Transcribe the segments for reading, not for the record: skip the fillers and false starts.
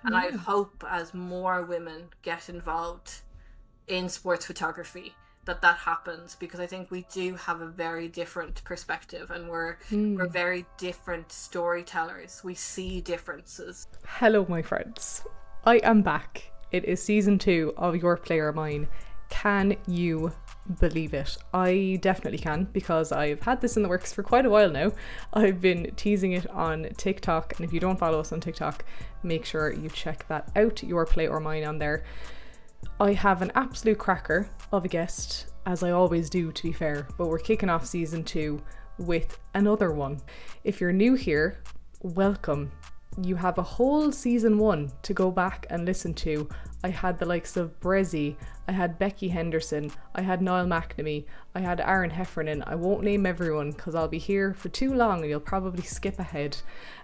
And I Yeah. hope as more women get involved in sports photography that happens, because I think we do have a very different perspective, and we're Mm. very different storytellers. We see differences. Hello, my friends. I am back. It is season 2 of Your Play or Mine. Can you believe it? I definitely can, because I've had this in the works for quite a while now. I've been teasing it on TikTok, and if you don't follow us on TikTok, make sure you check that out, Your Play or Mine, on there. I have an absolute cracker of a guest, as I always do, to be fair, but we're kicking off season 2 with another one. If you're new here, welcome. You have a whole season 1 to go back and listen to. I had the likes of Brezzy, I had Becky Henderson, I had Niall McNamee, I had Aaron Heffernan. I won't name everyone because I'll be here for too long and you'll probably skip ahead.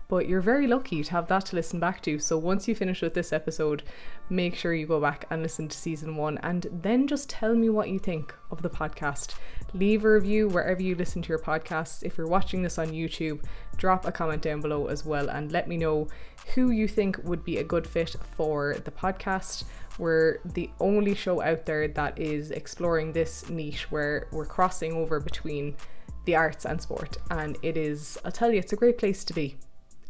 But you're very lucky to have that to listen back to. So once you finish with this episode, make sure you go back and listen to season 1, and then just tell me what you think of the podcast. Leave a review wherever you listen to your podcasts. If you're watching this on YouTube, drop a comment down below as well and let me know who you think would be a good fit for the podcast. We're the only show out there that is exploring this niche where we're crossing over between the arts and sport, and it is, I'll tell you, it's a great place to be.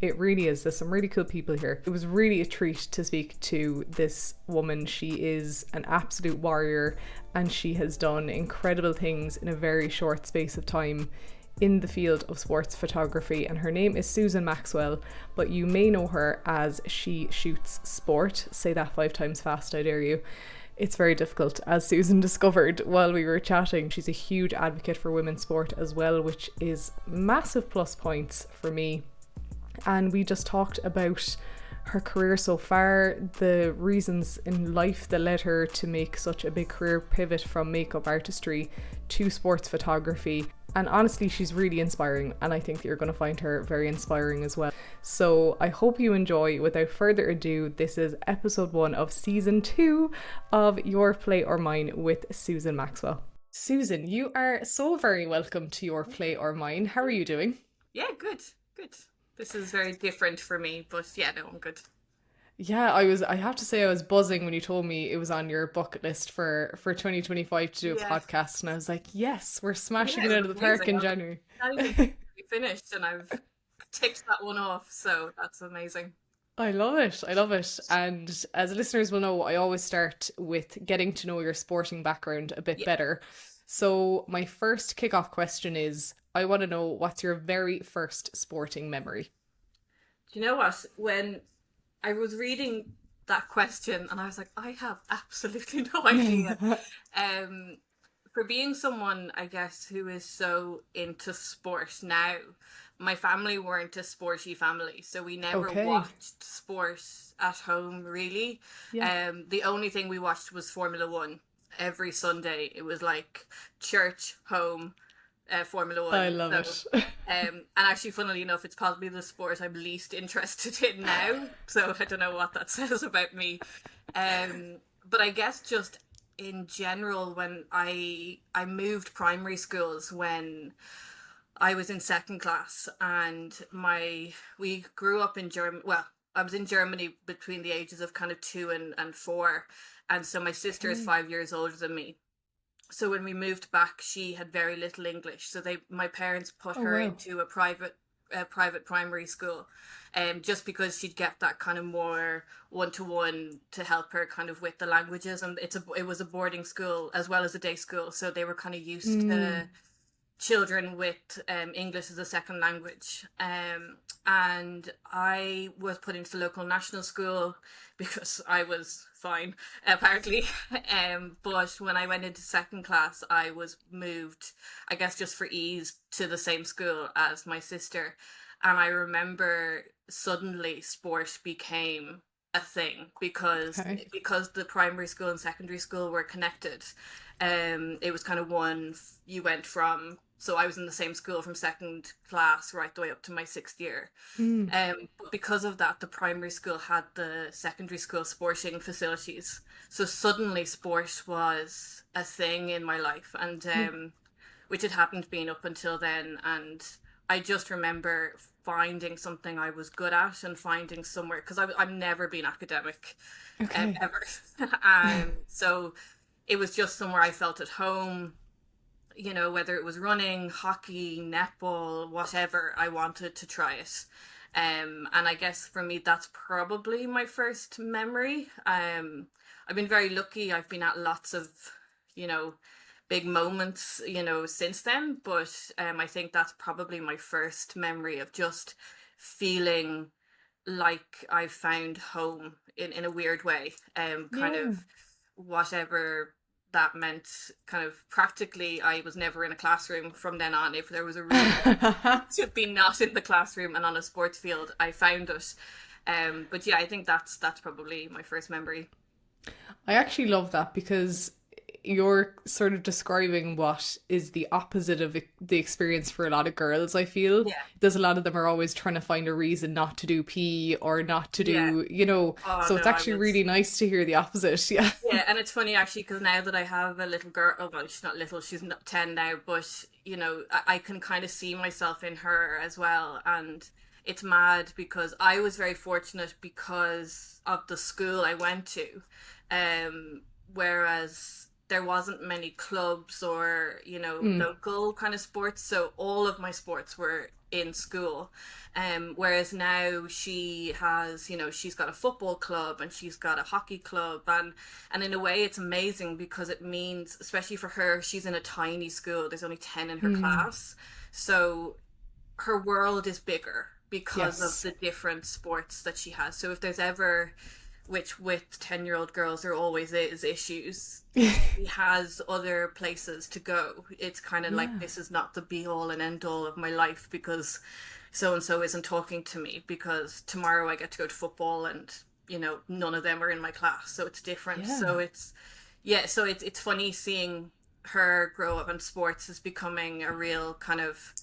It really is. There's some really cool people here. It was really a treat to speak to this woman. She is an absolute warrior and she has done incredible things in a very short space of time in the field of sports photography, and her name is Susan Maxwell, but you may know her as She Shoots Sport. Say that 5 times fast, I dare you. It's very difficult, as Susan discovered while we were chatting. She's a huge advocate for women's sport as well, which is massive plus points for me. And we just talked about her career so far, the reasons in life that led her to make such a big career pivot from makeup artistry to sports photography. And honestly, she's really inspiring, and I think that you're going to find her very inspiring as well. So I hope you enjoy. Without further ado, this is episode 1 of season 2 of Your Play or Mine with Susan Maxwell. Susan, you are so very welcome to Your Play or Mine. How are you doing? Yeah, good. This is very different for me, but yeah, no, I'm good. Yeah, I have to say I was buzzing when you told me it was on your bucket list for 2025 to do a Yeah, podcast, and I was like, yes, we're smashing yeah, it it out was of the park amazing. in I'm January. not even finished, and I've ticked that one off, so that's amazing. I love it. I love it. And as listeners will know, I always start with getting to know your sporting background a bit Yeah. better. So my first kickoff question is, I want to know, what's your very first sporting memory? Do you know what? When I was reading that question, and I was like, I have absolutely no idea. Um, for being someone, I guess, who is so into sport now, my family weren't a sporty family, so we never Okay. watched sport at home, really. Yeah. The only thing we watched was Formula One. Every Sunday, it was like church, home, Formula I One. love So, it. and actually, funnily enough, it's probably the sport I'm least interested in now. So I don't know what that says about me. But I guess just in general, when I moved primary schools when I was in second class, and my we grew up in Germany. Well, I was in Germany between the ages of kind of 2 and 4, and so my sister is Okay. 5 years older than me. So when we moved back, she had very little English. So my parents put Oh, her wow. into a private primary school, just because she'd get that kind of more one-to-one to help her kind of with the languages. And it was a boarding school as well as a day school, so they were kind of used Mm. to children with English as a second language. And I was put into the local national school because I was fine, apparently. But when I went into second class, I was moved, I guess just for ease, to the same school as my sister. And I remember suddenly sport became a thing Okay. because the primary school and secondary school were connected. It was kind of one, you went from, so I was in the same school from second class right the way up to my 6th year. Mm. But because of that, the primary school had the secondary school sporting facilities. So suddenly sport was a thing in my life, and Yeah. which it hadn't been up until then. And I just remember finding something I was good at and finding somewhere, because I've never been academic, Okay. ever. So it was just somewhere I felt at home, whether it was running, hockey, netball, whatever, I wanted to try it. And I guess for me, that's probably my first memory. I've been very lucky. I've been at lots of, you know, big moments, since then. But I think that's probably my first memory of just feeling like I found home in a weird way. Kind Yeah. of whatever that meant. Kind of practically, I was never in a classroom from then on. If there was a reason to be not in the classroom and on a sports field, I found it. But yeah, I think that's probably my first memory. I actually love that because you're sort of describing what is the opposite of the experience for a lot of girls, I feel. Yeah, There's a lot of them are always trying to find a reason not to do PE or not to yeah. do, Oh so no, it's I actually was. really nice to hear the opposite. Yeah. Yeah, and it's funny actually because now that I have a little girl, oh well, she's not little, she's not 10 now, but I can kind of see myself in her as well. And it's mad because I was very fortunate because of the school I went to. Whereas there wasn't many clubs or, Mm. local kind of sports. So all of my sports were in school. Whereas now she's got a football club and she's got a hockey club, and in a way it's amazing because it means, especially for her, she's in a tiny school. There's only 10 in her Mm. class. So her world is bigger because of Yes. the different sports that she has. So if there's ever, which with 10-year-old girls there always is issues, she has other places to go. It's kind of like, Yeah. this is not the be all and end all of my life because so and so isn't talking to me, because tomorrow I get to go to football and none of them are in my class, so it's different. Yeah. So it's yeah, so it's funny seeing her grow up, and sports is becoming a real kind of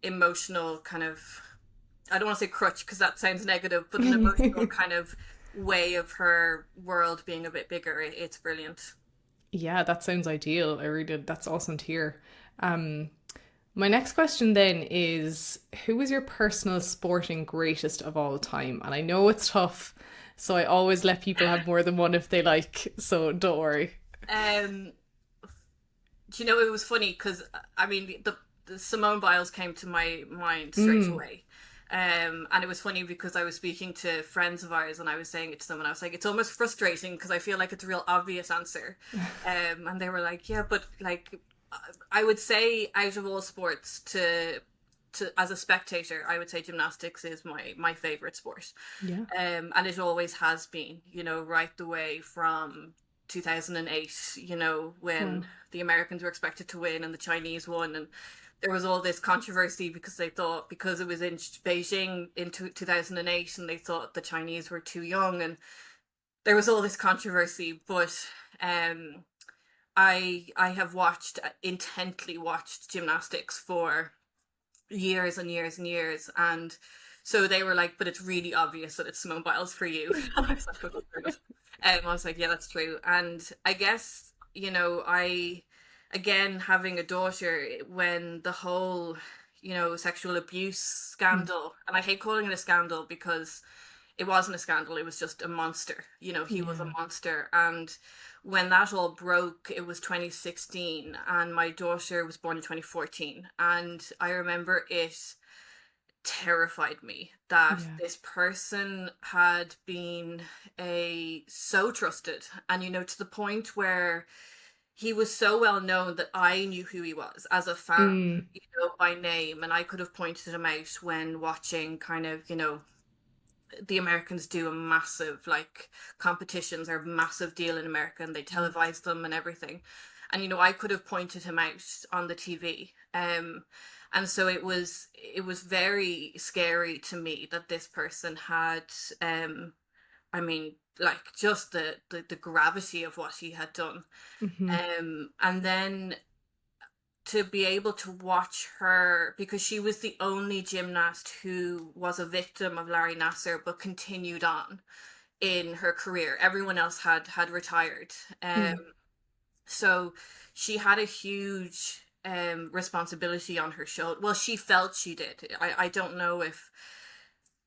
emotional kind of, I don't want to say crutch because that sounds negative, but an emotional kind of way of her world being a bit bigger. It's brilliant. Yeah, that sounds ideal. I really did. That's awesome to hear. Um, my next question then is, who is your personal sporting greatest of all time? And I know it's tough, so I always let people have more than one if they like, so don't worry. Um, do you know, it was funny because I mean the Simone Biles came to my mind straight Mm. away. And it was funny because I was speaking to friends of ours and I was saying it to them and I was like, it's almost frustrating because I feel like it's a real obvious answer. And they were like, yeah, but like, I would say out of all sports, to as a spectator, I would say gymnastics is my favorite sport. Yeah. And it always has been, right the way from 2008, when Wow. the Americans were expected to win and the Chinese won. And there was all this controversy because they thought, because it was in Beijing in 2008 and they thought the Chinese were too young. And there was all this controversy. But um, I have intently watched gymnastics for years and years and years. And so they were like, but it's really obvious that it's Simone Biles for you. And I was like, okay, fair enough. I was like, yeah, that's true. And I guess, I, again, having a daughter, when the whole, sexual abuse Mm. scandal, and I hate calling it a scandal because it wasn't a scandal, it was just a monster. He was a Yeah. monster. And when that all broke, it was 2016, and my daughter was born in 2014. And I remember it terrified me that Yeah. this person had been a so trusted, and to the point where he was so well known that I knew who he was as a fan, Mm. by name, and I could have pointed him out when watching kind of, the Americans do a massive, like, competitions are a massive deal in America and they Mm. televise them and everything. And I could have pointed him out on the TV. And so it was very scary to me that this person had, I mean, like, just the gravity of what he had done. Hmm. And then to be able to watch her, because she was the only gymnast who was a victim of Larry Nasser but continued on in her career. Everyone else had retired. Mm. So she had a huge responsibility on her shoulder. Well, she felt she did. I don't know if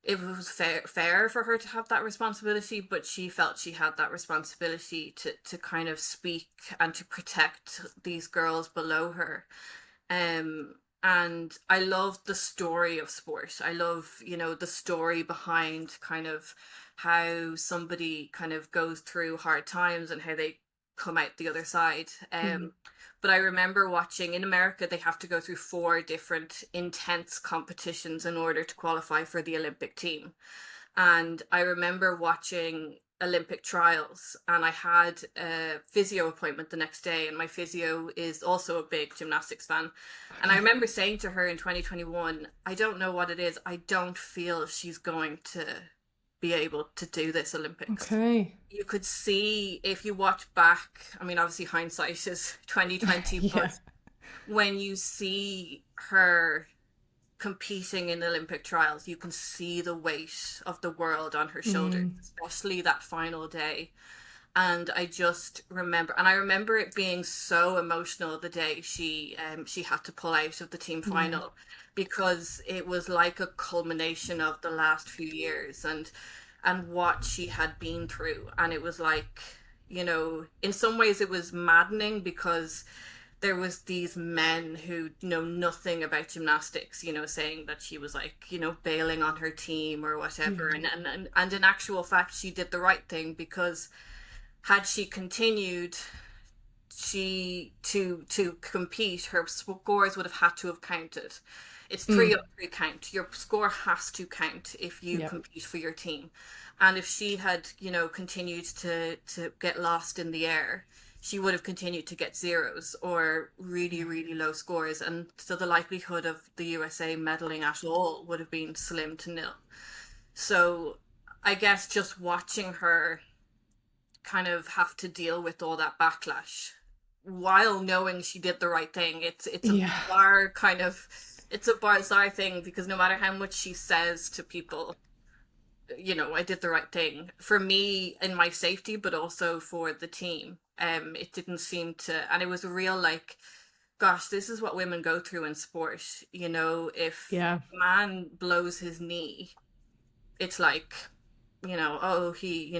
it was fair for her to have that responsibility, but she felt she had that responsibility to kind of speak and to protect these girls below her. Um, and I love the story of sport. I love, the story behind kind of how somebody kind of goes through hard times and how they come out the other side. Mm. But I remember watching in America, they have to go through four different intense competitions in order to qualify for the Olympic team. And I remember watching Olympic trials, and I had a physio appointment the next day, and my physio is also a big gymnastics fan. And I Okay. remember saying to her in 2021, I don't know what it is. I don't feel she's going to be able to do this Olympics. Okay. You could see if you watch back, I mean, obviously hindsight is 2020, Yeah. but when you see her competing in Olympic trials, you can see the weight of the world on her shoulders, Mm. especially that final day. And I remember it being so emotional the day she had to pull out of the team Yeah. final, because it was like a culmination of the last few years and what she had been through. And it was like, in some ways it was maddening, because there was these men who know nothing about gymnastics, saying that she was like, bailing on her team or whatever. Yeah. And in actual fact, she did the right thing, because had she continued, she to compete, her scores would have had to have counted. It's three Mm. up, three count. Your score has to count if you Yeah. compete for your team. And if she had, continued to get lost in the air, she would have continued to get zeros or really, really low scores. And so the likelihood of the USA medaling at all would have been slim to nil. So I guess just watching her kind of have to deal with all that backlash while knowing she did the right thing. It's a Yeah. bizarre kind of it's a bizarre thing, because no matter how much she says to people, I did the right thing for me in my safety, but also for the team. It didn't seem to, and it was a real like, gosh, this is what women go through in sport. If Yeah. a man blows his knee, it's like, oh, he,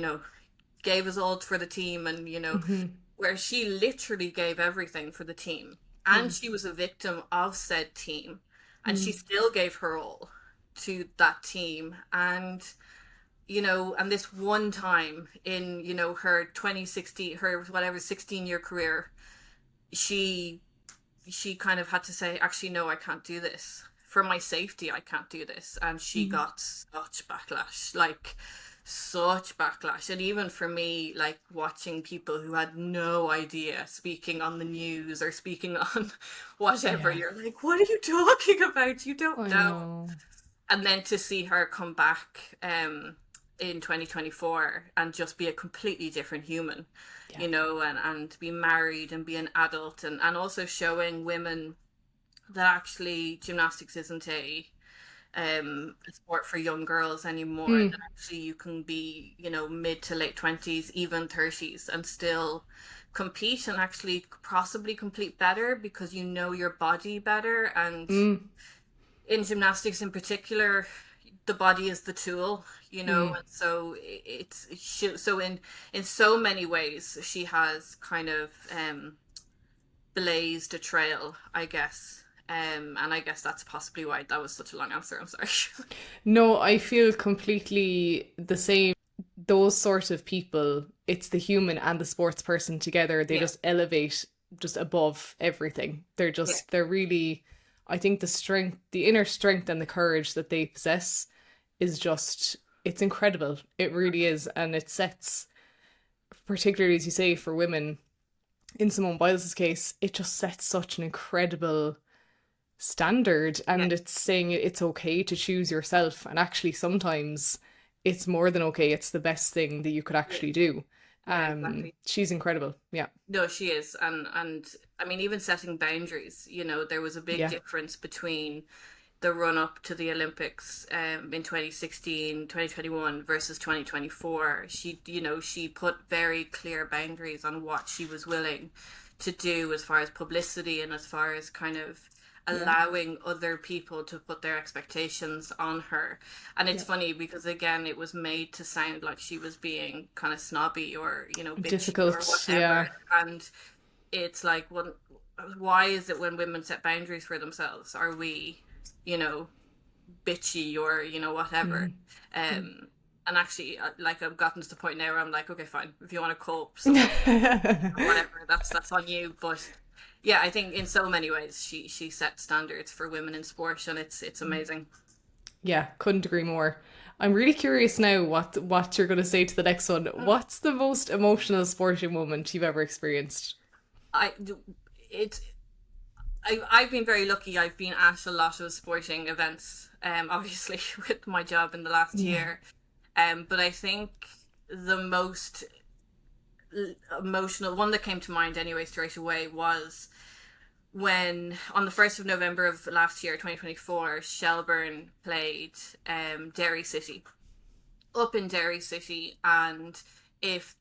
gave his all for the team, and Hmm. where she literally gave everything for the team, and Mm. she was a victim of said team, and she Mm. still gave her all to that team. And this one time in, her 2016, her whatever 16-year career, she she kind of had to say, actually, no, I can't do this. For my safety, I can't do this. And she Mm. got such backlash, like such backlash. And even for me, like watching people who had no idea speaking on the news or speaking on whatever, Yeah. you're like, what are you talking about? You don't I know. know. And then to see her come back in 2024 and just be a completely different human, Yeah. and be married and be an adult, and also showing women that actually gymnastics isn't a sport for young girls anymore, Mm. that actually you can be, mid to late 20s, even 30s, and still compete and actually possibly complete better, because you know your body better. And Mm. in gymnastics in particular, the body is the tool, Mm. and so so in so many ways she has kind of blazed a trail, I guess. And I guess that's possibly why that was such a long answer. I'm sorry. No, I feel completely the same. Those sort of people, it's the human and the sports person together. They Yeah, just elevate just above everything. yeah, They're really, I think the strength, the inner strength and the courage that they possess is just, it's incredible. It really is. And it sets, particularly as you say, for women, in Simone Biles' case, it just sets such an incredible standard, yeah, and it's saying it's okay to choose yourself, and actually sometimes it's more than okay, it's the best thing that you could yeah, actually do. yeah, exactly. She's incredible. Yeah. No, she is. And I mean, even setting boundaries, there was a big Yeah. difference between the run up to the Olympics in 2016, 2021 versus 2024. She put very clear boundaries on what she was willing to do as far as publicity and as far as kind of allowing other people to put their expectations on her. And it's funny because again it was made to sound like she was being kind of snobby or bitchy Difficult, or whatever. And it's like, well, why is it when women set boundaries for themselves are we bitchy or whatever? And actually, like, I've gotten to the point now where I'm like, okay, fine, if you want to cope whatever, that's on you. But yeah, I think in so many ways she set standards for women in sport, and it's amazing. Yeah, couldn't agree more. I'm really curious now what you're going to say to the next one. What's the most emotional sporting moment you've ever experienced? I've been very lucky. I've been at a lot of sporting events, obviously with my job in the last year. But I think the most emotional one that came to mind anyway straight away was when on the 1st of November of last year, 2024, Shelburne played Derry City up in Derry City, and if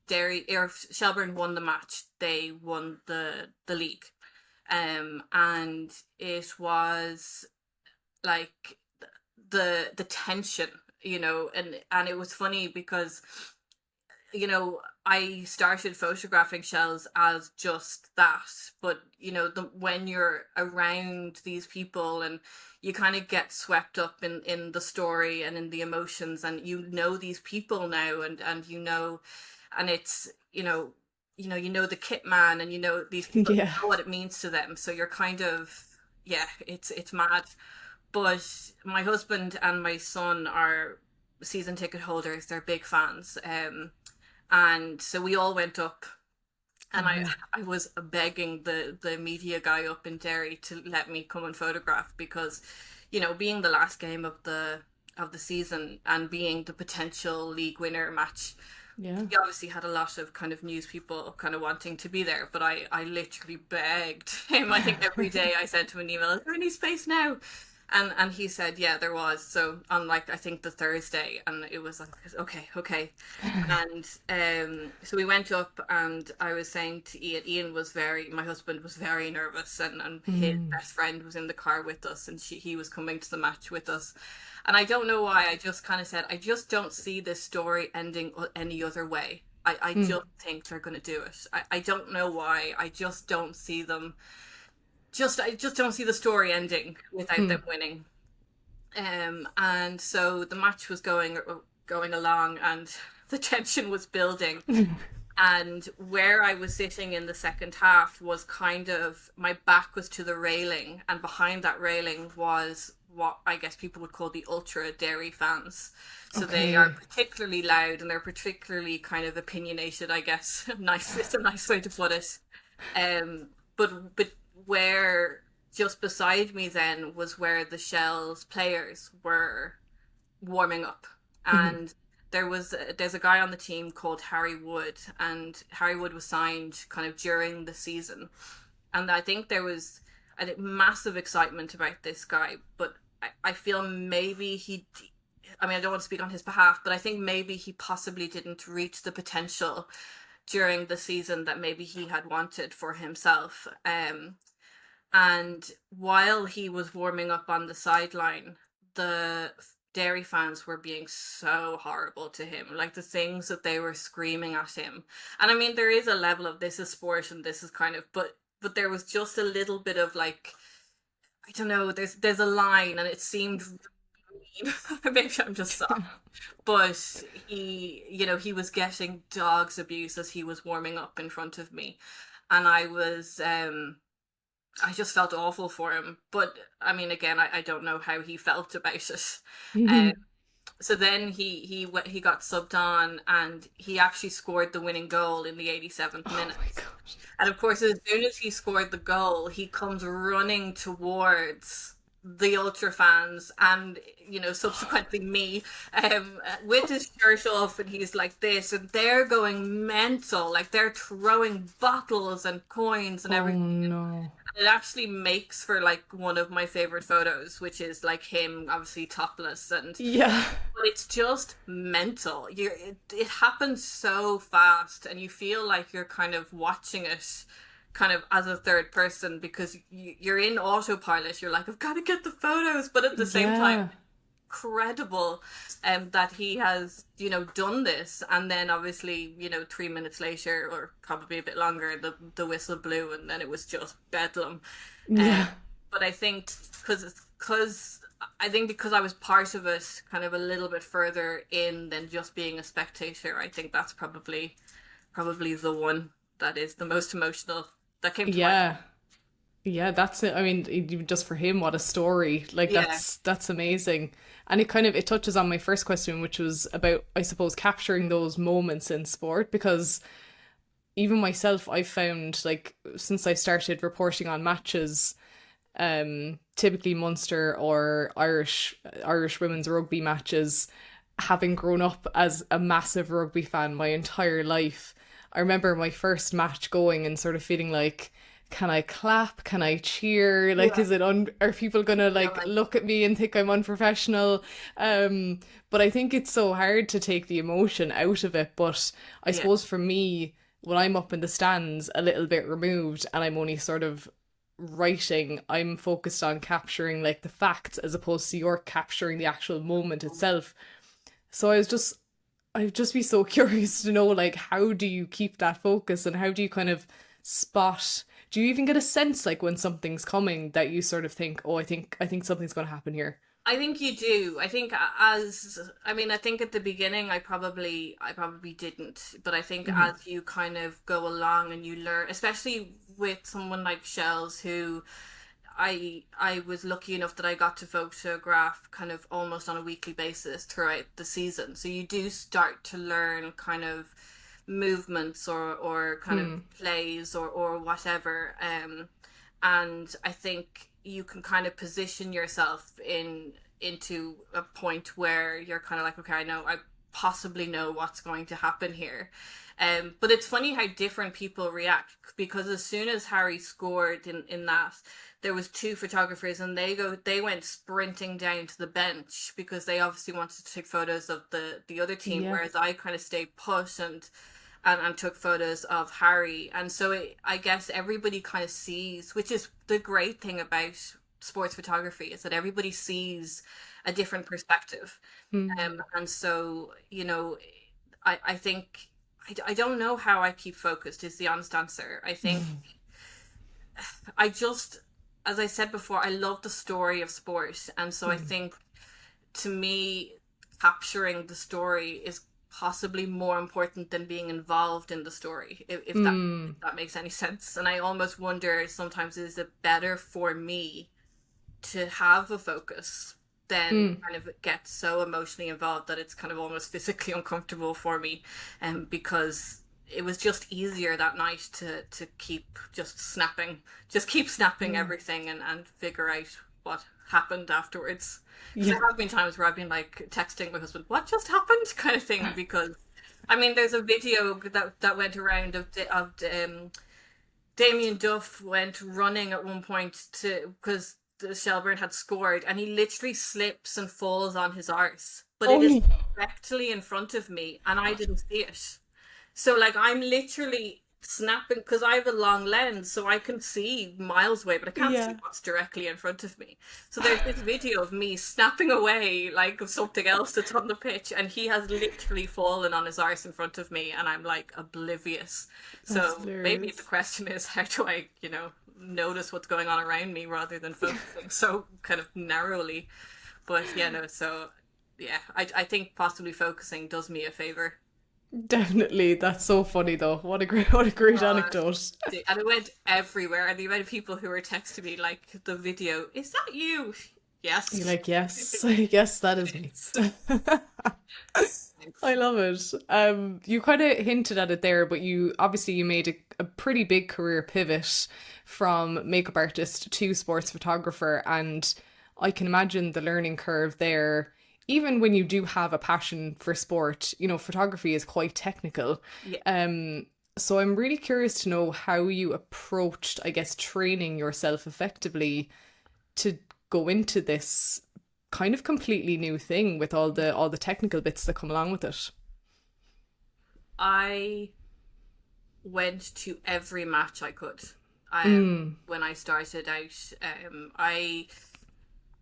Shelburne won the match, they won the league. And it was like the tension, and it was funny because I started photographing shells as just that, but when you're around these people and you kind of get swept up in the story and in the emotions, and these people now, and and it's the kit man, and these people know what it means to them, so you're kind of it's mad. But my husband and my son are season ticket holders, they're big fans, and so we all went up, and I was begging the media guy up in Derry to let me come and photograph, because being the last game of the season and being the potential league winner match, he obviously had a lot of kind of news people kind of wanting to be there, but I literally begged him. I think every day I sent him an email, is there any space now? And he said, yeah, there was. So on I think the Thursday, and it was like, okay. And so we went up, and I was saying to Ian my husband was very nervous, and his best friend was in the car with us, and he was coming to the match with us. And I don't know why, I just kind of said, I just don't see this story ending any other way. I just think they're going to do it. I don't know why. I just don't see them. I just don't see the story ending without them winning. And so the match was going along, and the tension was building. And where I was sitting in the second half was kind of, my back was to the railing, and behind that railing was what I guess people would call the ultra Derry fans. So they are particularly loud, and they're particularly kind of opinionated, I guess. It's a nice way to put it. But where just beside me then was where the Shells players were warming up, and there's a guy on the team called Harry Wood, and Harry Wood was signed kind of during the season, and I think there was massive excitement about this guy, but I feel maybe I don't want to speak on his behalf, but I think maybe he possibly didn't reach the potential during the season that maybe he had wanted for himself. And while he was warming up on the sideline, the Derry fans were being so horrible to him, like the things that they were screaming at him. And I mean, there is a level of this is sport, and this is kind of, but there was just a little bit of like, I don't know, there's a line, and it seemed maybe I'm just soft, but he was getting dog's abuse as he was warming up in front of me, and I just felt awful for him. But I mean, again, I don't know how he felt about it. So then he got subbed on, and he actually scored the winning goal in the 87th minute. Oh my gosh. And of course, as soon as he scored the goal, he comes running towards the ultra fans, and subsequently me, with his shirt off, and he's like this, and they're going mental, like they're throwing bottles and coins and everything. No. It actually makes for like one of my favorite photos, which is like him obviously topless, and Yeah. but it's just mental. It happens so fast, and you feel like you're kind of watching it kind of as a third person because you're in autopilot. You're like, I've got to get the photos, but at the same time, Yeah. incredible that he has, done this. And then obviously, 3 minutes later, or probably a bit longer, the whistle blew, and then it was just bedlam. Um, Yeah. but I think because I was part of it kind of a little bit further in than just being a spectator, I think that's probably the one that is the most emotional that came to mind. Yeah. Yeah, that's it. I mean, even just for him, what a story. Like Yeah. that's amazing. And it touches on my first question, which was about, I suppose, capturing those moments in sport, because even myself, I found, like, since I started reporting on matches, typically Munster or Irish women's rugby matches, having grown up as a massive rugby fan my entire life, I remember my first match going and sort of feeling like, can I clap? Can I cheer? Like, Yeah. are people gonna Yeah, like look at me and think I'm unprofessional? But I think it's so hard to take the emotion out of it. But I yeah, suppose for me, when I'm up in the stands a little bit removed and I'm only sort of writing, I'm focused on capturing like the facts as opposed to you're capturing the actual moment itself. So I'd just be so curious to know, like, how do you keep that focus, and how do you kind of spot, do you even get a sense like when something's coming that you sort of think, oh, I think something's going to happen here? I think you do. I think as I mean, I think at the beginning I probably didn't, but I think Hmm. as you kind of go along and you learn, especially with someone like Shells, who I was lucky enough that I got to photograph kind of almost on a weekly basis throughout the season. So you do start to learn kind of movements or kind of Hmm. plays or whatever. And I think you can kind of position yourself into a point where you're kind of like, okay, I possibly know what's going to happen here. But it's funny how different people react, because as soon as Harry scored in that, there was two photographers, and they went sprinting down to the bench because they obviously wanted to take photos of the other team, Yeah. whereas I kind of stayed put and took photos of Harry. And so I guess everybody kind of sees, which is the great thing about sports photography, is that everybody sees a different perspective. Hmm. And so, I think I don't know how I keep focused is the honest answer. I think I just, as I said before, I love the story of sport. And so I Hmm. think to me, capturing the story is possibly more important than being involved in the story, if that Hmm. if that makes any sense. And I almost wonder sometimes, is it better for me to have a focus than Hmm. kind of get so emotionally involved that it's kind of almost physically uncomfortable for me, because it was just easier that night to keep keep snapping Yeah. everything and figure out what happened afterwards. Because Yeah. there have been times where I've been like texting my husband, "What just happened?" kind of thing. Because I mean, there's a video that went around of Damien Duff went running at one point to because the Shelburne had scored, and he literally slips and falls on his arse, but it is Only. directly in front of me, and I didn't see it. So like I'm literally snapping because I have a long lens, so I can see miles away, but I can't see Yeah. what's directly in front of me. So there's this video of me snapping away like of something else that's on the pitch, and he has literally fallen on his arse in front of me, and I'm like oblivious. That's So maybe the hilarious. question is, how do I, notice what's going on around me rather than focusing so kind of narrowly? But yeah, no, so yeah, I think possibly focusing does me a favor. Definitely. That's so funny though. What a great Uh, anecdote. and it went everywhere. And the amount of people who were texting me, like, the video, is that you? You're Yes. like, yes, yes, that is me. I Thanks. love it. You kind of hinted at it there, but you made a pretty big career pivot from makeup artist to sports photographer, and I can imagine the learning curve there. Even when you do have a passion for sport, photography is quite technical. Yeah. So I'm really curious to know how you approached, I guess, training yourself effectively to go into this kind of completely new thing with all the technical bits that come along with it. I went to every match I could. Mm. When I started out, I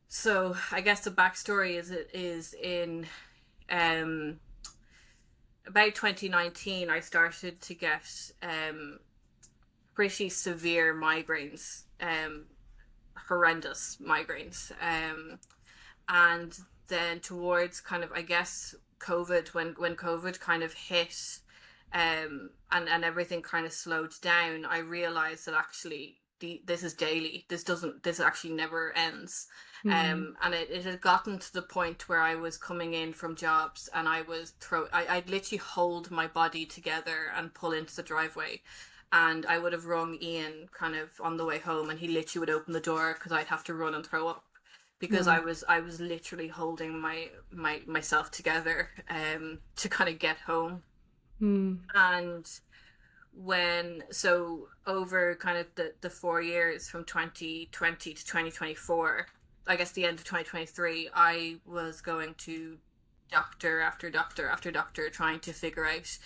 so I guess the backstory is it is in um about 2019 I started to get pretty severe migraines, horrendous migraines, and then towards kind of I guess COVID, when COVID kind of hit, and everything kind of slowed down, I realized that actually this is daily. This actually never ends. Mm. And it had gotten to the point where I was coming in from jobs and I'd literally hold my body together and pull into the driveway. And I would have rung Ian kind of on the way home, and he literally would open the door because I'd have to run and throw up because Wow. I was literally holding myself together to kind of get home. Mm. And over kind of the 4 years from 2020 to 2024, I guess the end of 2023, I was going to doctor after doctor after doctor trying to figure out.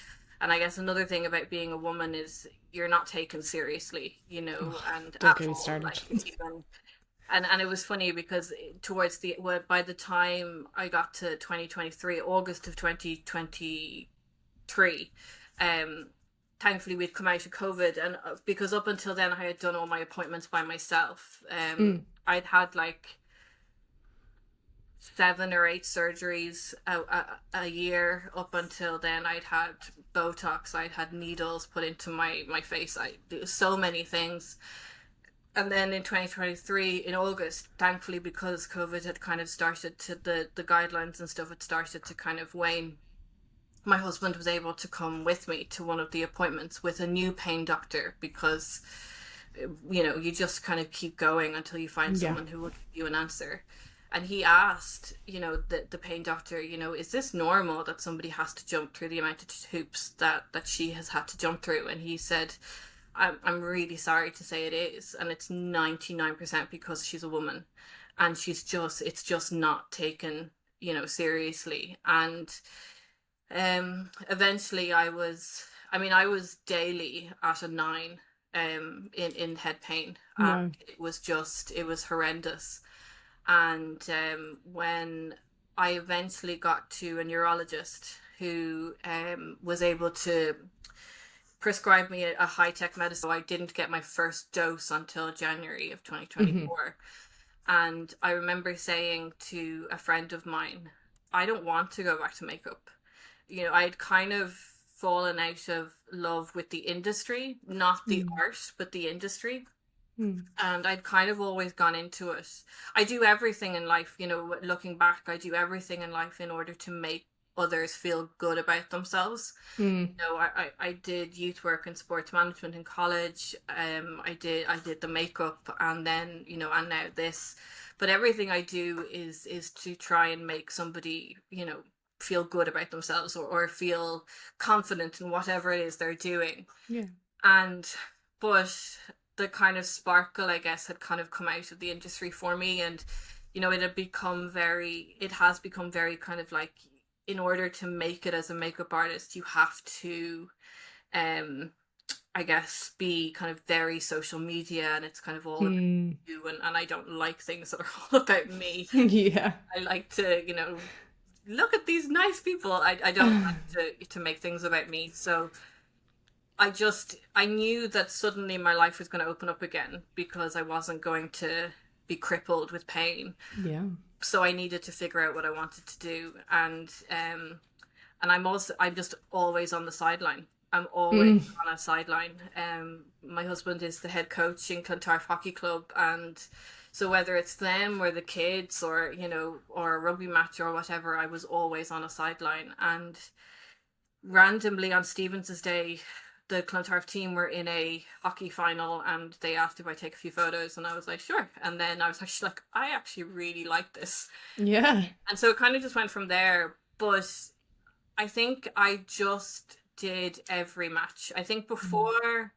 And I guess another thing about being a woman is you're not taken seriously, Oh, and don't at get me all. started. Like even and it was funny because towards the well, by the time I got to 2023, August of 2023, um thankfully we'd come out of COVID, and because up until then I had done all my appointments by myself. Mm. I'd had like 7 or 8 surgeries a year up until then. I'd had Botox, I'd had needles put into my face. I do so many things. And then in 2023 in August, thankfully, because COVID had kind of started to the guidelines and stuff had started to kind of wane, my husband was able to come with me to one of the appointments with a new pain doctor because you just kind of keep going until you find Yeah. someone who will give you an answer. And he asked, the pain doctor, is this normal that somebody has to jump through the amount of hoops that she has had to jump through? And he said, I'm really sorry to say it is, and it's 99% because she's a woman, and it's just not taken, seriously. And eventually I was daily at a 9 in head pain, and Wow. it was horrendous. And when I eventually got to a neurologist who was able to prescribe me a high-tech medicine, so I didn't get my first dose until January of Hmm. 2024. And I remember saying to a friend of mine, I don't want to go back to makeup. I'd kind of fallen out of love with the industry, not the Mm. art, but the industry. Mm. And I'd kind of always gone into it. I do everything in life, looking back, I do everything in life in order to make others feel good about themselves. Mm. I did youth work and sports management in college. I did the makeup, and then, and now this. But everything I do is to try and make somebody, feel good about themselves, or feel confident in whatever it is they're doing. Yeah. And but the kind of sparkle, I guess, had kind of come out of the industry for me. And it has become very kind of like, in order to make it as a makeup artist, you have to um I guess be kind of very social media, and it's kind of all about Mm. you, and I don't like things that are all about me. Yeah. I like to, look at these nice people. I don't like to make things about me. So I knew that suddenly my life was going to open up again because I wasn't going to be crippled with pain. Yeah. So I needed to figure out what I wanted to do. And I'm just always on the sideline. I'm always Mm. on a sideline. My husband is the head coach in Clontarf Hockey Club, and so whether it's them or the kids, or or a rugby match or whatever, I was always on a sideline. And randomly on Stevens's day, the Clontarf team were in a hockey final, and they asked if I take a few photos, and I was like, sure. And then I was actually like, I actually really like this. Yeah. And so it kind of just went from there. But I think I just did every match. I think before,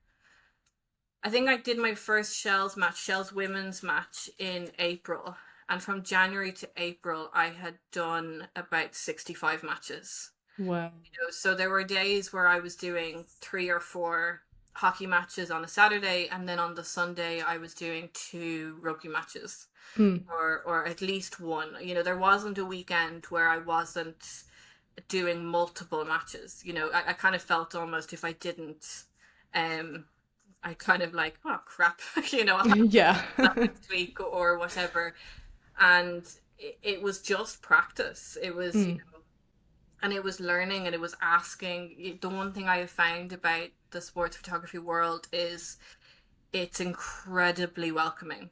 I think I did my first Shells match, Shells women's match in April. And from January to April, I had done about 65 matches. Wow. So there were days where I was doing 3 or 4 hockey matches on a Saturday, and then on the Sunday I was doing 2 rugby matches, Mm. or at least one. There wasn't a weekend where I wasn't doing multiple matches. I kind of felt almost if I didn't, I kind of like, oh crap, I'll have to Yeah. do that next week or whatever. And it was just practice. It was, Mm. and it was learning, and it was asking. The one thing I have found about the sports photography world is it's incredibly welcoming.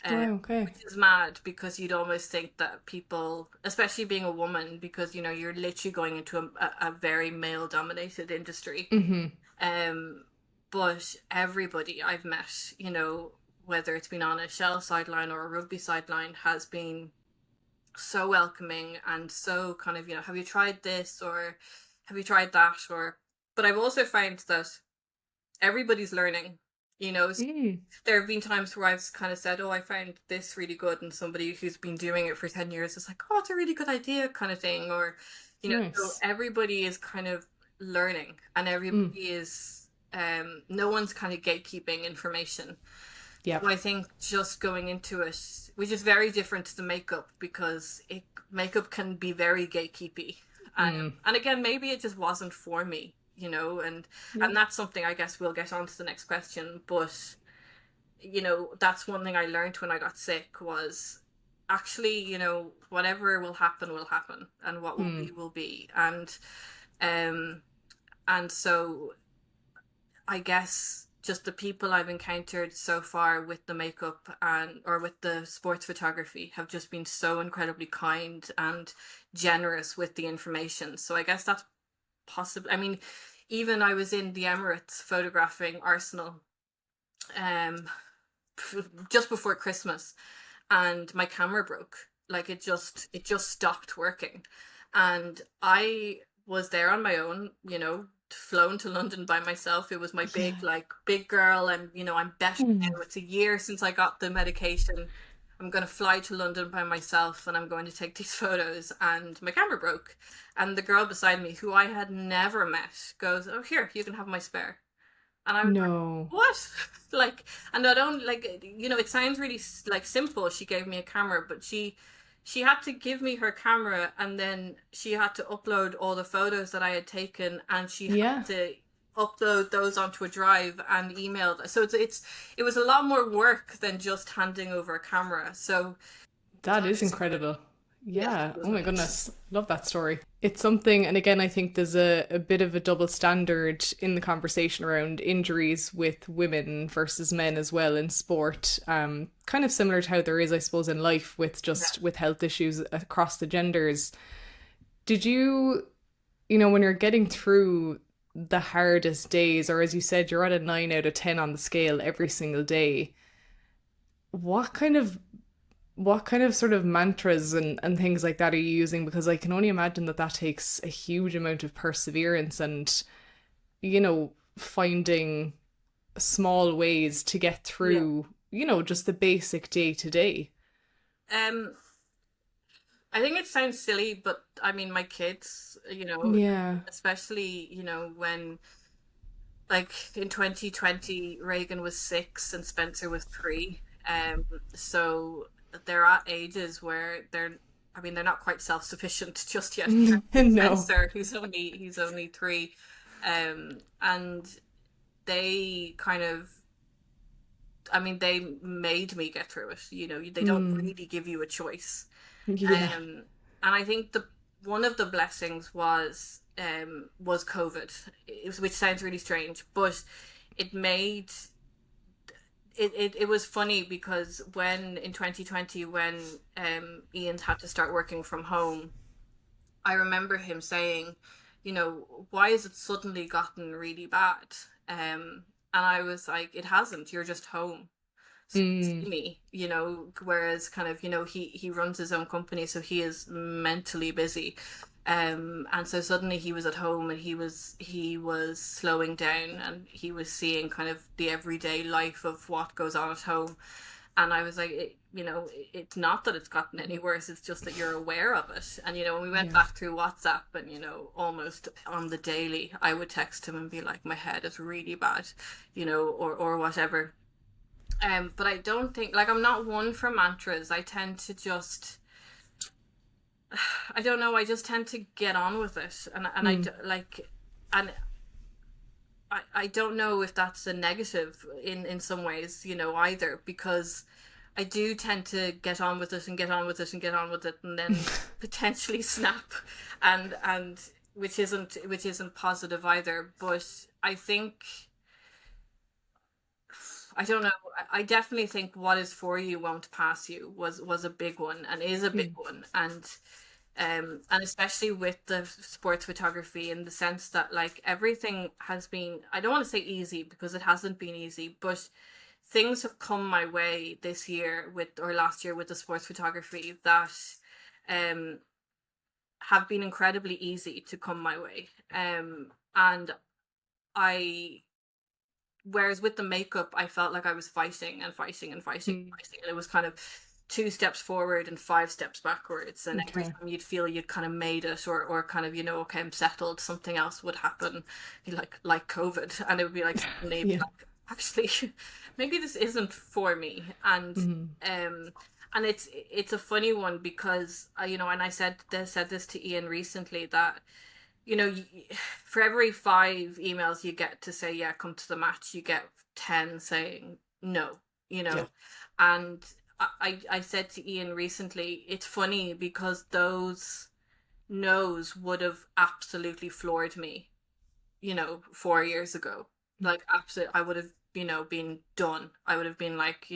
Wow, okay. Which is mad, because you'd almost think that people, especially being a woman, because you're literally going into a very male dominated industry. Mm-hmm. But everybody I've met, whether it's been on a Shell sideline or a rugby sideline, has been so welcoming and so kind of, have you tried this, or have you tried that, or but I've also found that everybody's learning. Mm. There have been times where I've kind of said, oh, I found this really good, and somebody who's been doing it for 10 years is like, oh, it's a really good idea, kind of thing. Or so Nice. everybody is kind of learning, and Mm. everybody is no one's kind of gatekeeping information. Yep. So I think just going into it, which is very different to the makeup, because makeup can be very gatekeepy. And again, maybe it just wasn't for me, and that's something I guess we'll get on to the next question. But that's one thing I learned when I got sick was actually, whatever will happen, and what will be. And so I guess just the people I've encountered so far with the makeup or with the sports photography have just been so incredibly kind and generous with the information. So I guess that's possible. I mean, even I was in the Emirates photographing Arsenal just before Christmas, and my camera broke. Like it just stopped working, and I was there on my own, flown to London by myself. It was my Yeah. big girl, and I'm better Mm. now. It's a year since I got the medication. I'm going to fly to London by myself, and I'm going to take these photos, and my camera broke. And the girl beside me, who I had never met, goes, oh, here, you can have my spare. And I was like, No. what? Like, and I don't like, it sounds really like simple. She gave me a camera, but she had to give me her camera, and then she had to upload all the photos that I had taken, and she Yeah. had to upload those onto a drive and email. So it was a lot more work than just handing over a camera. So That is incredible. yes, Yeah. it was Oh my nice. goodness. Love that story. It's something, and again, I think there's a bit of a double standard in the conversation around injuries with women versus men as well in sport. Kind of similar to how there is, I suppose, in life with Yeah. just with health issues across the genders. Did you, when you're getting through the hardest days, or as you said, you're at a 9 out of 10 on the scale every single day, what kind of sort of mantras and things like that are you using? Because I can only imagine that that takes a huge amount of perseverance and, finding small ways to get Yeah. through, just the basic day to day. Um, I think it sounds silly, but I mean, my kids, Yeah. especially, when like in 2020, Reagan was 6 and Spencer was 3. So they're at ages where I mean, they're not quite self-sufficient just yet. No. Spencer, he's only 3. And they kind of, I mean, they made me get through it. They don't Mm. really give you a choice. Yeah. And I think the one of the blessings was COVID, which sounds really strange, but it made it was funny, because when in 2020, when Ian's had to start working from home, I remember him saying, why has it suddenly gotten really bad? And I was like, it hasn't. You're just home. So you Mm. see me, whereas kind of, he runs his own company, so he is mentally busy. And so suddenly he was at home, and he was slowing down, and he was seeing kind of the everyday life of what goes on at home. And I was like, it's not that it's gotten any worse, it's just that you're aware of it. And when we went Yeah. back through WhatsApp, and almost on the daily, I would text him and be like, my head is really bad, or whatever. But I don't think, like, I'm not one for mantras. I tend to just, I don't know, I just tend to get on with it. And Mm. like, and I don't know if that's a negative in some ways, either, because I do tend to get on with it and get on with it and get on with it, and then potentially snap, and which isn't positive either. But I think, I don't know. I definitely think what is for you won't pass you was a big one, and is a big Mm. one. And especially with the sports photography, in the sense that, like, everything has been, I don't want to say easy, because it hasn't been easy, but things have come my way this year with, or last year, with the sports photography, that um have been incredibly easy to come my way. And I Whereas with the makeup, I felt like I was fighting and fighting and fighting and Mm. fighting, and it was kind of two steps forward and five steps backwards. And every Okay. time you'd feel you'd kind of made it, or kind of, okay, I'm settled, something else would happen, like COVID, and it would be like, suddenly be Yeah. like, actually, maybe this isn't for me. Mm. Um, and it's a funny one, because and I said this to Ian recently, that you know, for every five emails you get to say, yeah, come to the match, you get 10 saying no, you Yeah. know. And I said to Ian recently, it's funny, because those no's would have absolutely floored me, 4 years ago. Like, absolutely, I would have, been done. I would have been like,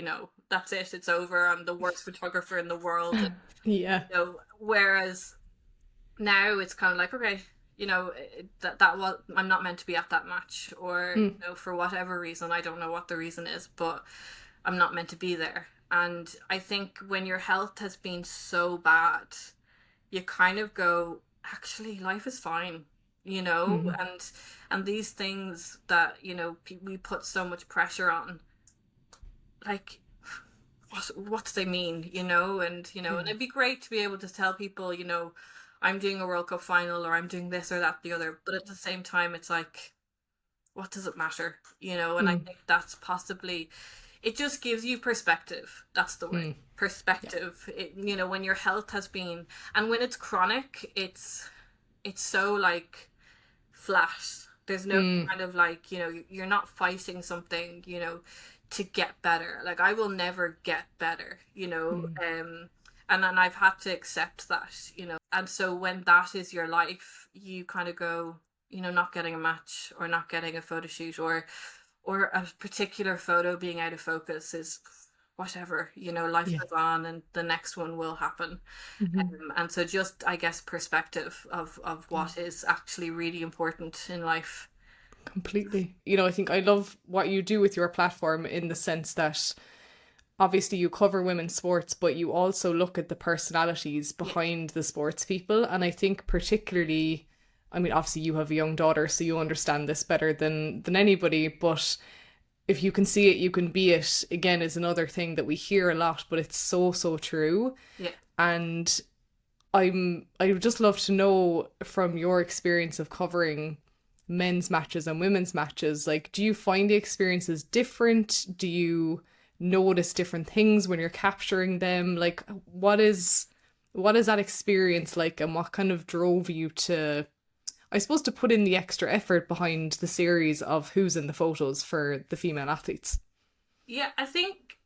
that's it, it's over. I'm the worst photographer in the world. And, Yeah. whereas now it's kind of like, okay, that was, I'm not meant to be at that match, or Mm. for whatever reason, I don't know what the reason is, but I'm not meant to be there. And I think when your health has been so bad, you kind of go, actually, life is fine, Mhm. and these things that we put so much pressure on, like, what do they mean, and Yeah. it'd be great to be able to tell people, I'm doing a World Cup final, or I'm doing this or that, the other, but at the same time, it's like, what does it matter, and I Mm. think that's possibly, it just gives you perspective. That's the word. Mm. Yeah. Perspective. When your health has been, and when it's chronic, it's so, like, flat. There's no Mm. kind of, like, you're not fighting something, to get better. Like, I will never get better, Mm. and then I've had to accept that, and so when that is your life, you kind of go, not getting a match, or not getting a photo shoot, or a particular photo being out of focus, is whatever, life Yeah. goes on, and the next one will happen. Mhm. And so, just, I guess, perspective of Yeah. what is actually really important in life. Completely. I think I love what you do with your platform in the sense that obviously you cover women's sports, but you also look at the personalities Yeah. behind the sports people. And I think particularly, I mean, obviously you have a young daughter, so you understand this better than anybody, but if you can see it, you can be it, again, is another thing that we hear a lot, but it's so, so true. Yeah. And I would just love to know from your experience of covering men's matches and women's matches, like, do you find the experiences different? Do you notice different things when you're capturing them? Like, what is that experience like, and what kind of drove you to, I suppose, to put in the extra effort behind the series of who's in the photos for the female athletes? Yeah, I think,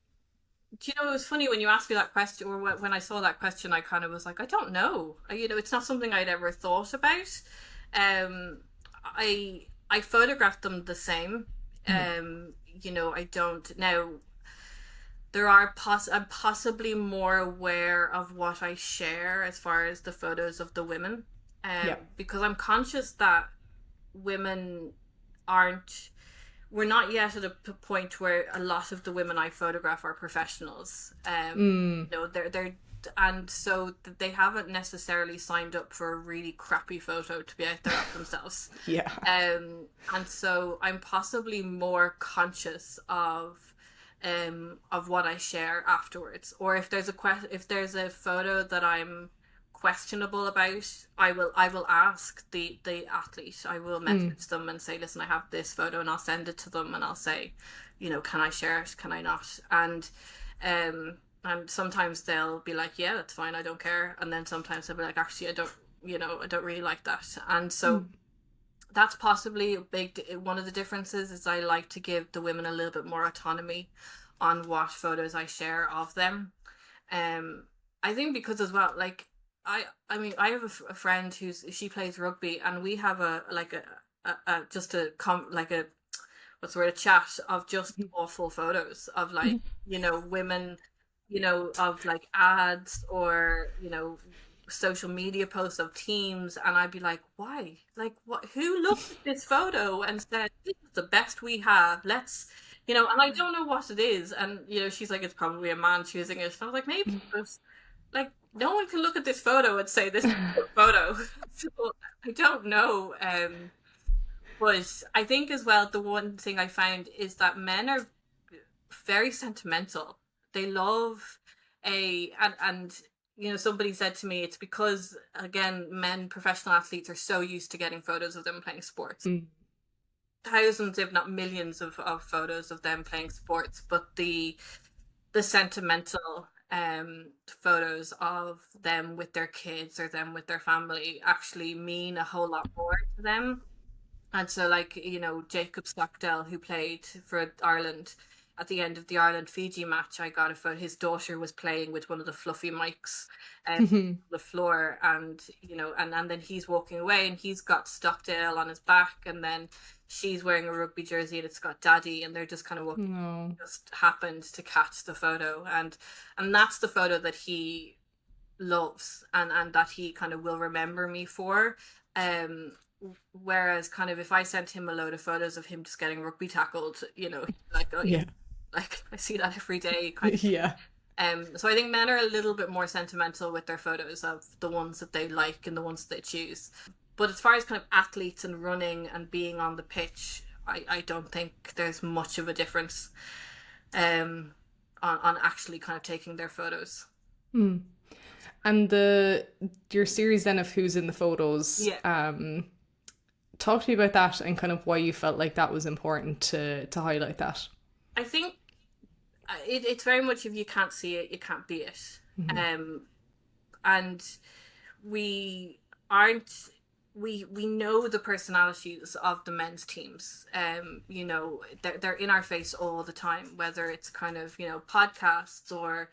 do you know, it was funny when you asked me that question, or when I saw that question, I kind of was like, I don't know. It's not something I'd ever thought about. I photographed them the same. Mm. I don't now. I'm possibly more aware of what I share as far as the photos of the women, Yeah. because I'm conscious that women aren't, we're not yet at a point where a lot of the women I photograph are professionals. Mm. They're and so they haven't necessarily signed up for a really crappy photo to be out there of themselves. Yeah. And so I'm possibly more conscious of what I share afterwards, or if there's if there's a photo that I'm questionable about, I will ask the athlete. I will message them and say, listen, I have this photo, and I'll send it to them, and I'll say, can I share it? Can I not? And sometimes they'll be like, yeah, that's fine, I don't care. And then sometimes they'll be like, actually, I don't really like that. And so that's possibly one of the differences, is I like to give the women a little bit more autonomy on what photos I share of them. I think because as well, like, I mean, I have a friend she plays rugby, and we have a just a like a what's the word, a chat of just awful photos of, like, women, of like ads, or social media posts of teams, and I'd be like, why? Like, what? Who looked at this photo and said, this is the best we have, let's, and I don't know what it is. And she's like, it's probably a man choosing it. And I was like, maybe, but like, no one can look at this photo and say this is a good photo. So I don't know. But I think as well, the one thing I found is that men are very sentimental. They love and somebody said to me, it's because, again, professional athletes are so used to getting photos of them playing sports. Thousands, if not millions of photos of them playing sports, but the sentimental photos of them with their kids or them with their family actually mean a whole lot more to them. And so, like, Jacob Stockdale, who played for Ireland, at the end of the Ireland-Fiji match, I got a photo. His daughter was playing with one of the fluffy mics on the floor, and and then he's walking away, and he's got Stockdale on his back, and then she's wearing a rugby jersey, and it's got Daddy, and they're just kind of walking. No. Just happened to catch the photo, and that's the photo that he loves, and that he kind of will remember me for. Whereas, kind of, if I sent him a load of photos of him just getting rugby tackled, like, oh yeah, like, I see that every day, kind of. Yeah. So I think men are a little bit more sentimental with their photos of the ones that they like and the ones that they choose. But as far as kind of athletes and running and being on the pitch, I don't think there's much of a difference on actually kind of taking their photos. And your series then of who's in the photos, talk to me about that and kind of why you felt like that was important to highlight that. I think it's very much, if you can't see it, you can't be it. And we know the personalities of the men's teams. They're in our face all the time, whether it's kind of, podcasts or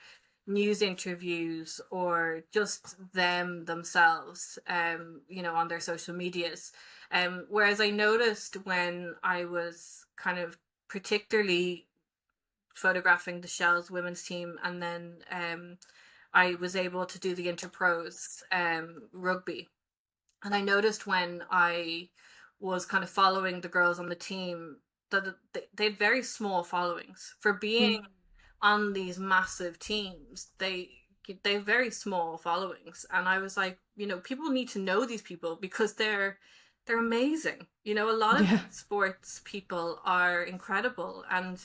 news interviews or just themselves, on their social medias. Whereas I noticed when I was kind of particularly photographing the Shells women's team, and then I was able to do the Interpros rugby. And I noticed when I was kind of following the girls on the team that they had very small followings for being on these massive teams. They have very small followings, and I was like, people need to know these people because they're amazing. A lot of sports people are incredible, and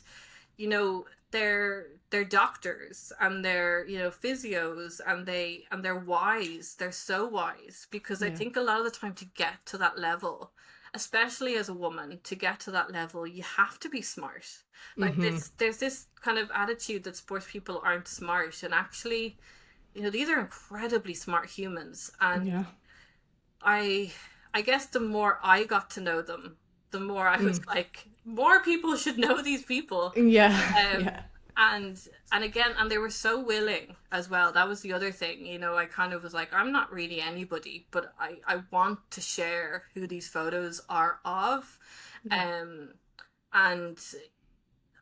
they're doctors, and they're physios, and they're wise. They're so wise, because I think a lot of the time, to get to that level, especially as a woman, to get to that level, you have to be smart. Like, there's this kind of attitude that sports people aren't smart, and actually, these are incredibly smart humans. And I guess the more I got to know them, the more I was like, more people should know these people. And again, and they were so willing as well. That was the other thing. I kind of was like, I'm not really anybody, but I want to share who these photos are of. And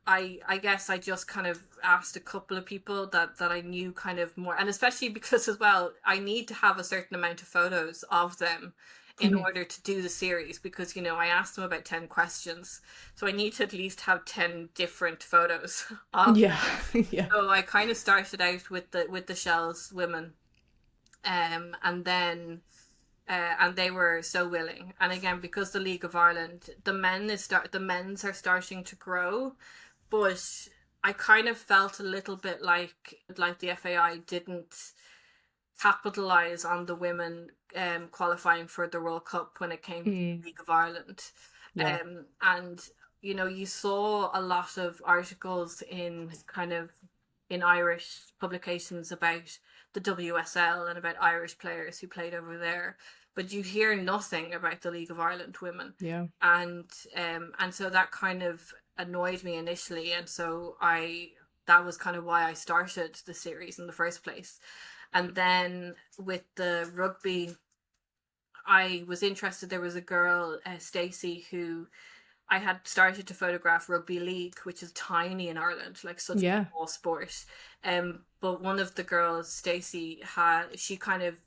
I guess I just kind of asked a couple of people that I knew kind of more, and especially because as well, I need to have a certain amount of photos of them in order to do the series, because I asked them about 10 questions, so I need to at least have 10 different photos of Yeah. them. Yeah. So I kind of started out with the Shells women, and then and they were so willing. And again, because the League of Ireland, the men's are starting to grow, but I kind of felt a little bit like the FAI didn't capitalize on the women qualifying for the World Cup when it came to the League of Ireland. Yeah. And you saw a lot of articles in Irish publications about the WSL and about Irish players who played over there, but you hear nothing about the League of Ireland women. Yeah. And so that kind of annoyed me initially, and so that was kind of why I started the series in the first place. And then with the rugby, I was interested. There was a girl, Stacey, who I had started to photograph rugby league, which is tiny in Ireland, like such Yeah. a small sport. But one of the girls, Stacey, she kind of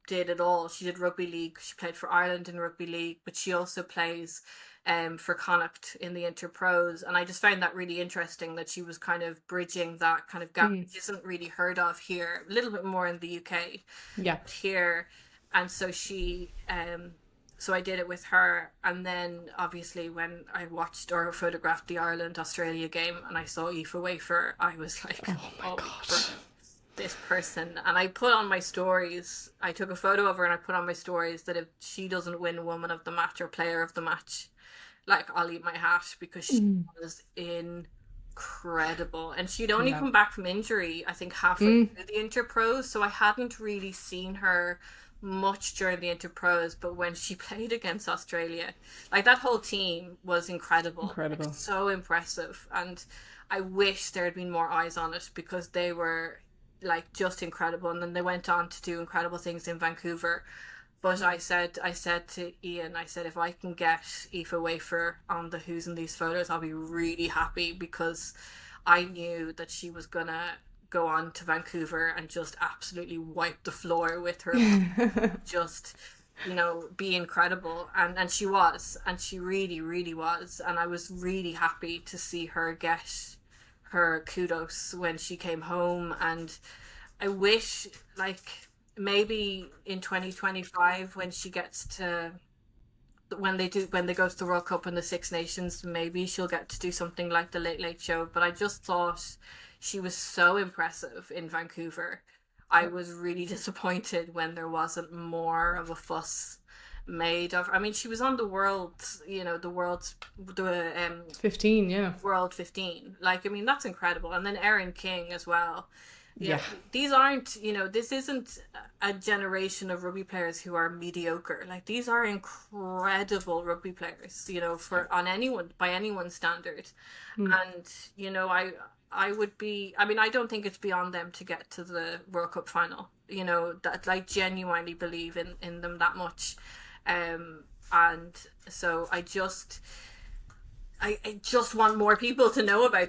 did it all. She did rugby league. She played for Ireland in rugby league, but she also plays for Connacht in the Interpros. And I just found that really interesting, that she was kind of bridging that kind of gap, which isn't really heard of here, a little bit more in the UK. Yeah. Here. And so so I did it with her. And then obviously when I watched or photographed the Ireland-Australia game and I saw Aoife Wafer, I was like, oh my God. This person. And I put on my stories, I took a photo of her and I put on my stories that if she doesn't win Woman of the Match or Player of the Match, like, I'll eat my hat, because she was incredible. And she'd only come back from injury, I think, halfway through the Interpros, so I hadn't really seen her much during the Interpros. But when she played against Australia, like, that whole team was incredible. Like, so impressive. And I wish there had been more eyes on it, because they were like just incredible. And then they went on to do incredible things in Vancouver. But I said to Ian, I said, if I can get Aoife Wafer on the Who's in These Photos, I'll be really happy, because I knew that she was gonna go on to Vancouver and just absolutely wipe the floor with her, just be incredible. And she was, and she really, really was. And I was really happy to see her get her kudos when she came home. And I wish, like, maybe in 2025, when she gets to when they go to the World Cup and the Six Nations, maybe she'll get to do something like the Late Late Show. But I just thought she was so impressive in Vancouver. I was really disappointed when there wasn't more of a fuss made of. I mean, she was on the the 15, yeah. World 15. Like, I mean, that's incredible. And then Erin King as well. Yeah. These aren't, this isn't a generation of rugby players who are mediocre. Like, these are incredible rugby players, by anyone's standard. And, I would be, I mean, I don't think it's beyond them to get to the World Cup final, that I genuinely believe in them that much. And so I just want more people to know about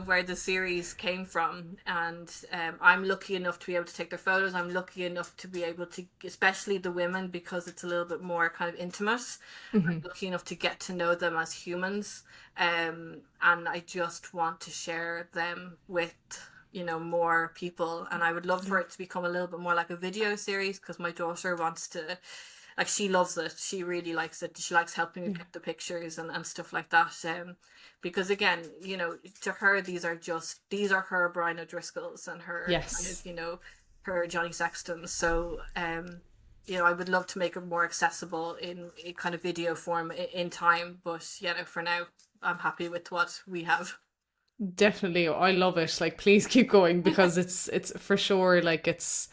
where the series came from. And I'm lucky enough to be able to take their photos. I'm lucky enough to be able to, especially the women, because it's a little bit more kind of intimate. I'm lucky enough to get to know them as humans. And I just want to share them with more people. And I would love for it to become a little bit more like a video series, because my daughter wants to, like, she loves it. She really likes it. She likes helping me pick the pictures and stuff like that. Because again, to her, these are her Brian O'Driscolls and her kind of, her Johnny Sextons. So I would love to make it more accessible in a kind of video form in time. But for now, I'm happy with what we have. Definitely, I love it. Like, please keep going, because it's for sure, like, it's,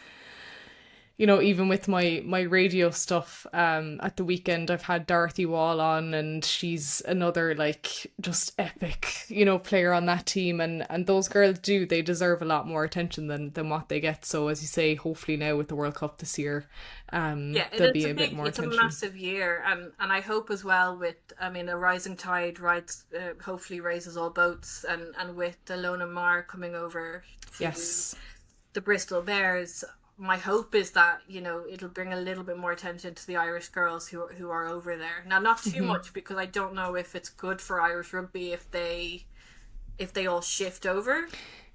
even with my radio stuff, at the weekend I've had Dorothy Wall on, and she's another, like, just epic, player on that team, and those girls they deserve a lot more attention than what they get. So, as you say, hopefully now with the World Cup this year, there'll be a bit more attention. It's a massive year, and I hope as well with, I mean, a rising tide hopefully raises all boats, and with Ilona Maher coming over to the Bristol Bears, my hope is that, you know, it'll bring a little bit more attention to the Irish girls who are over there. Now, not too much, because I don't know if it's good for Irish rugby if they all shift over.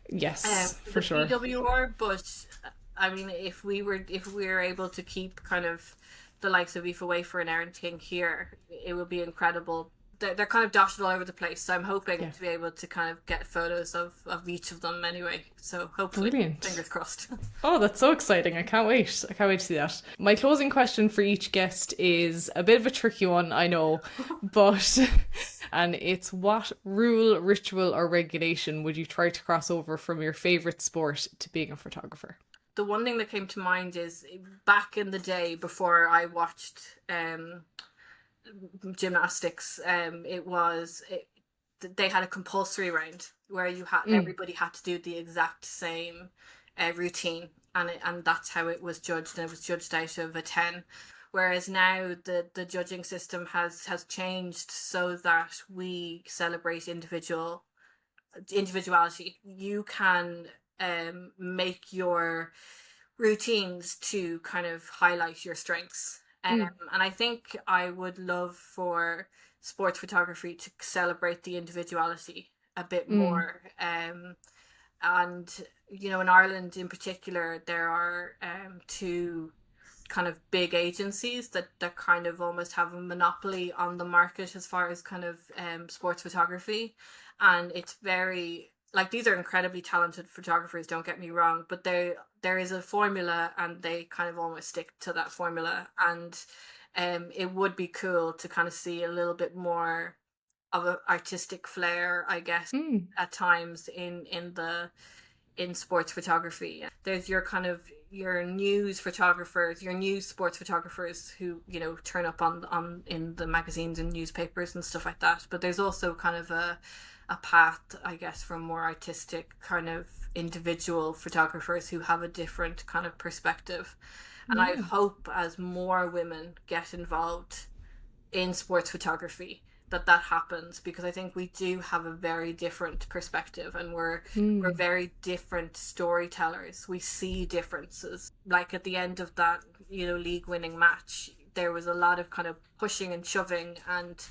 Yes, for The sure. PWR, but I mean, if we were able to keep kind of the likes of Aoife Wafer and Erin King here, it would be incredible. They're kind of dotted all over the place, so I'm hoping to be able to kind of get photos of each of them anyway. So hopefully, Brilliant. fingers crossed. Oh, that's so exciting. I can't wait. I can't wait to see that. My closing question for each guest is a bit of a tricky one, I know, but, and it's, what rule, ritual, or regulation would you try to cross over from your favourite sport to being a photographer? The one thing that came to mind is back in the day before I watched gymnastics, they had a compulsory round where you had everybody had to do the exact same routine, and that's how it was judged, and it was judged out of a 10. Whereas now the judging system has changed so that we celebrate individuality. You can make your routines to kind of highlight your strengths. And I think I would love for sports photography to celebrate the individuality a bit more. And, you know, in Ireland in particular, there are two kind of big agencies that kind of almost have a monopoly on the market as far as kind of sports photography. And it's very, like, these are incredibly talented photographers, don't get me wrong, but there is a formula, and they kind of almost stick to that formula. And it would be cool to kind of see a little bit more of an artistic flair, I guess, at times in sports photography. There's your kind of your news photographers, your news sports photographers who, you know, turn up on in the magazines and newspapers and stuff like that. But there's also kind of a path, I guess, from more artistic kind of individual photographers who have a different kind of perspective. And I hope as more women get involved in sports photography that happens, because I think we do have a very different perspective, and we're very different storytellers. We see differences. Like at the end of that, you know, league winning match, there was a lot of kind of pushing and shoving, and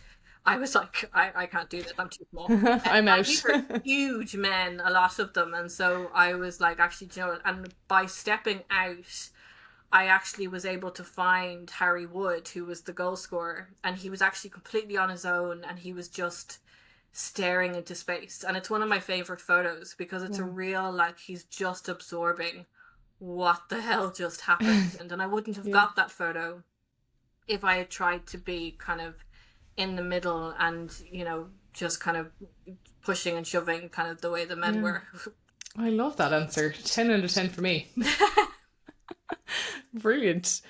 I was like, I can't do this, I'm too small. I'm out. These were huge men, a lot of them, and so I was like, actually, do you know what? And by stepping out, I actually was able to find Harry Wood, who was the goal scorer, and he was actually completely on his own, and he was just staring into space. And it's one of my favorite photos, because it's a real, like, he's just absorbing what the hell just happened. And I wouldn't have got that photo if I had tried to be kind of in the middle and, you know, just kind of pushing and shoving kind of the way the men were. I love that answer. 10 out of 10 for me. Brilliant.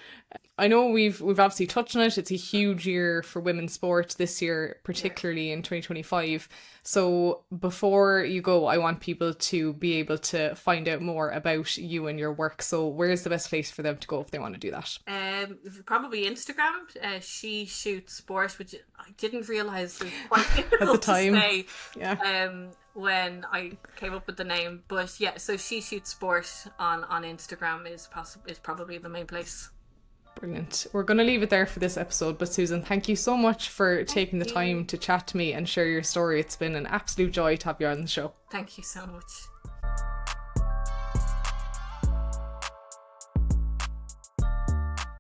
I know we've obviously touched on it. It's a huge year for women's sport this year, particularly in 2025. So before you go, I want people to be able to find out more about you and your work. So where's the best place for them to go if they want to do that? Probably Instagram. She Shoots Sport, which I didn't realise was quite difficult at the time. to say. Yeah. When I came up with the name, but yeah, so She Shoots Sport on Instagram is probably the main place. Brilliant. We're going to leave it there for this episode, but Susan, thank you so much for taking the time to chat to me and share your story. It's been an absolute joy to have you on the show. Thank you so much.